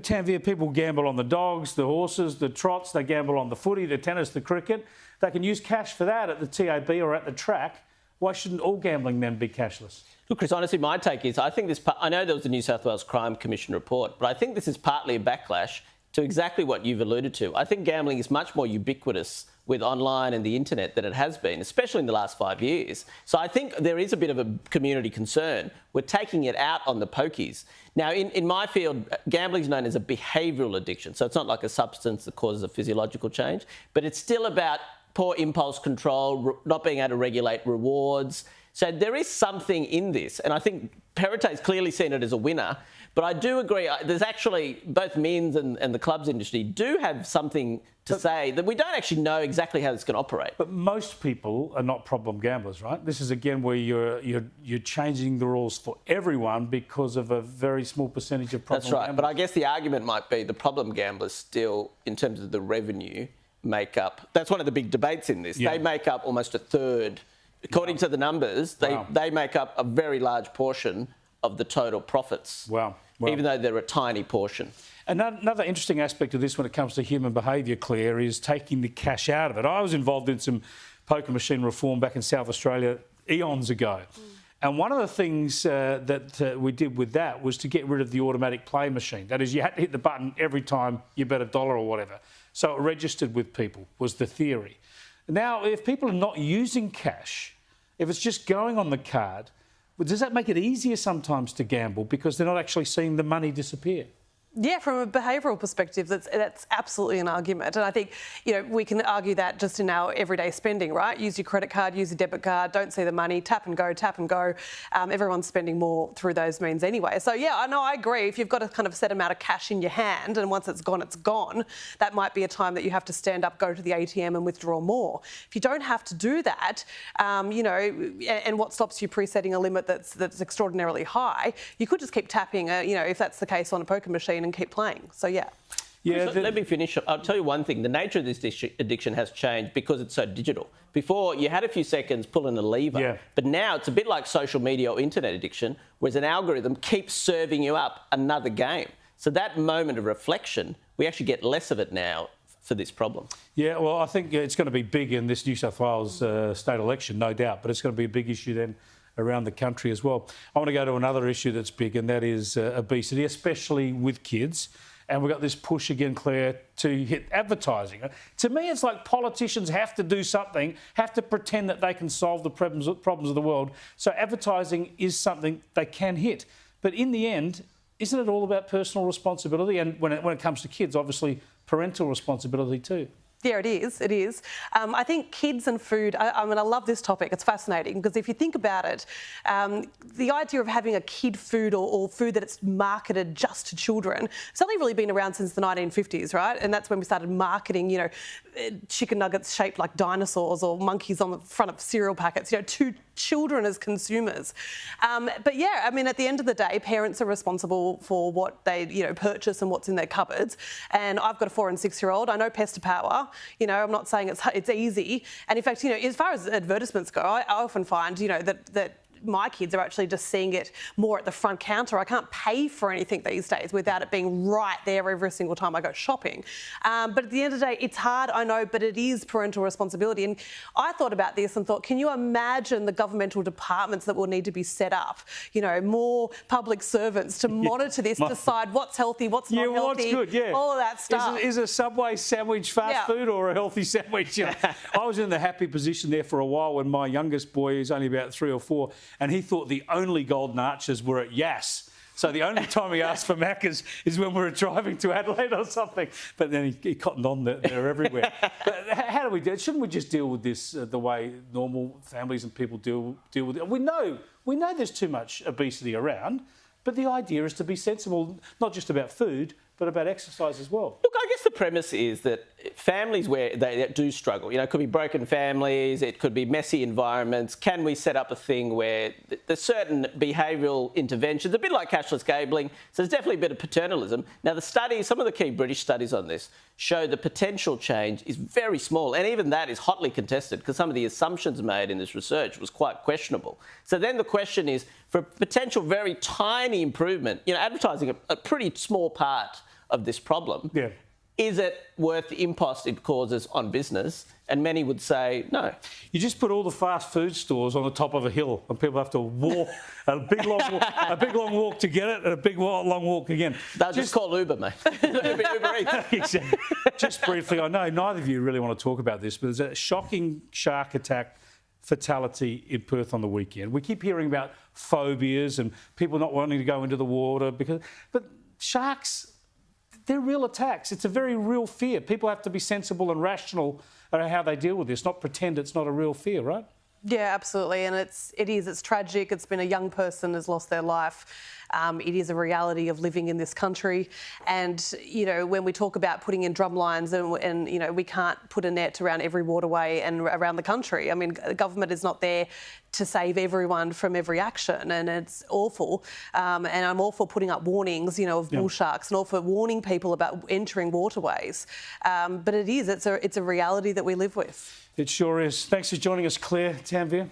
Tanveer, people gamble on the dogs, the horses, the trots, they gamble on the footy, the tennis, the cricket. They can use cash for that at the TAB or at the track. Why shouldn't all gambling then be cashless? Look, Chris, honestly, my take is I think this. I know there was a New South Wales Crime Commission report, but I think this is partly a backlash to exactly what you've alluded to. I think gambling is much more ubiquitous with online and the internet than it has been, especially in the last 5 years. So I think there is a bit of a community concern. We're taking it out on the pokies. Now, in my field, gambling is known as a behavioural addiction. So it's not like a substance that causes a physiological change, but it's still about poor impulse control, not being able to regulate rewards. So there is something in this. And I think Perrottey's clearly seen it as a winner. But I do agree, there's actually, both Men's and the clubs industry do have something to say that we don't actually know exactly how this can operate. But most people are not problem gamblers, right? This is, again, where you're changing the rules for everyone because of a very small percentage of problem gamblers. That's right. But I guess the argument might be the problem gamblers still, in terms of the revenue, make up... That's one of the big debates in this. Yeah. They make up almost a third. According to the numbers, they make up a very large portion of the total profits. Wow. Even though they're a tiny portion. Another interesting aspect of this when it comes to human behaviour, Claire, is taking the cash out of it. I was involved in some poker machine reform back in South Australia eons ago. And one of the things that we did with that was to get rid of the automatic play machine. That is, you had to hit the button every time you bet $1 or whatever. So it registered with people, was the theory. Now, if people are not using cash, if it's just going on the card, does that make it easier sometimes to gamble because they're not actually seeing the money disappear? Yeah, from a behavioural perspective, that's absolutely an argument. And I think, we can argue that just in our everyday spending, right? Use your credit card, use a debit card, don't see the money, tap and go, tap and go. Everyone's spending more through those means anyway. So, yeah, I agree. If you've got a kind of set amount of cash in your hand and once it's gone, that might be a time that you have to stand up, go to the ATM and withdraw more. If you don't have to do that, and what stops you pre-setting a limit that's extraordinarily high, you could just keep tapping, if that's the case on a poker machine, and keep playing. So, yeah. Let me finish. I'll tell you one thing. The nature of this addiction has changed because it's so digital. Before, you had a few seconds pulling a lever, but now it's a bit like social media or internet addiction, whereas an algorithm keeps serving you up another game. So that moment of reflection, we actually get less of it now for this problem. Yeah, well, I think it's going to be big in this New South Wales state election, no doubt, but it's going to be a big issue then around the country as well. I want to go to another issue that's big, and that is obesity, especially with kids. And we've got this push again, Claire, to hit advertising. To me, it's like politicians have to do something, have to pretend that they can solve the problems of the world. So advertising is something they can hit. But in the end, isn't it all about personal responsibility? And when it comes to kids, obviously, parental responsibility too. Yeah, it is. It is. I think kids and food, I love this topic. It's fascinating because if you think about it, the idea of having a kid food or food that it's marketed just to children, it's only really been around since the 1950s, right? And that's when we started marketing, chicken nuggets shaped like dinosaurs or monkeys on the front of cereal packets, to children as consumers. But yeah, at the end of the day, parents are responsible for what they, purchase and what's in their cupboards. And I've got a 4 and 6-year-old. I know Pesta Power. I'm not saying it's easy. And in fact, as far as advertisements go, I often find, that my kids are actually just seeing it more at the front counter. I can't pay for anything these days without it being right there every single time I go shopping. But at the end of the day, it's hard, I know, but it is parental responsibility. And I thought about this and thought, can you imagine the governmental departments that will need to be set up? More public servants to monitor this, decide what's healthy, what's not healthy, what's good, all of that stuff. Is a Subway sandwich fast food or a healthy sandwich? I was in the happy position there for a while when my youngest boy is only about 3 or 4, and he thought the only golden arches were at Yass. So the only time he asked for Macca's is when we were driving to Adelaide or something. But then he cottoned on that they're everywhere. But how do we do it? Shouldn't we just deal with this the way normal families and people deal with it? We know there's too much obesity around, but the idea is to be sensible, not just about food, but about exercise as well. Look, I guess the premise is that families where they do struggle, it could be broken families, it could be messy environments. Can we set up a thing where there's certain behavioural interventions, a bit like cashless gambling, so there's definitely a bit of paternalism. Now, the studies, some of the key British studies on this, show the potential change is very small, and even that is hotly contested because some of the assumptions made in this research was quite questionable. So then the question is, for a potential very tiny improvement, advertising a pretty small part of this problem. Yeah. Is it worth the impost it causes on business? And many would say no. You just put all the fast food stores on the top of a hill and people have to walk a big long walk to get it and a big long walk again. They'll just call Uber, mate. Uber Eats. Just briefly, I know neither of you really want to talk about this, but there's a shocking shark attack fatality in Perth on the weekend. We keep hearing about phobias and people not wanting to go into the water but sharks, they're real attacks. It's a very real fear. People have to be sensible and rational about how they deal with this, not pretend it's not a real fear, right? Yeah, absolutely, and it's tragic. It's been a young person has lost their life. It is a reality of living in this country, and when we talk about putting in drum lines and we can't put a net around every waterway and around the country. I mean, the government is not there to save everyone from every action, and it's awful. And I'm all for putting up warnings, of bull sharks, and all for warning people about entering waterways. But it's a reality that we live with. It sure is. Thanks for joining us, Claire Tanvir.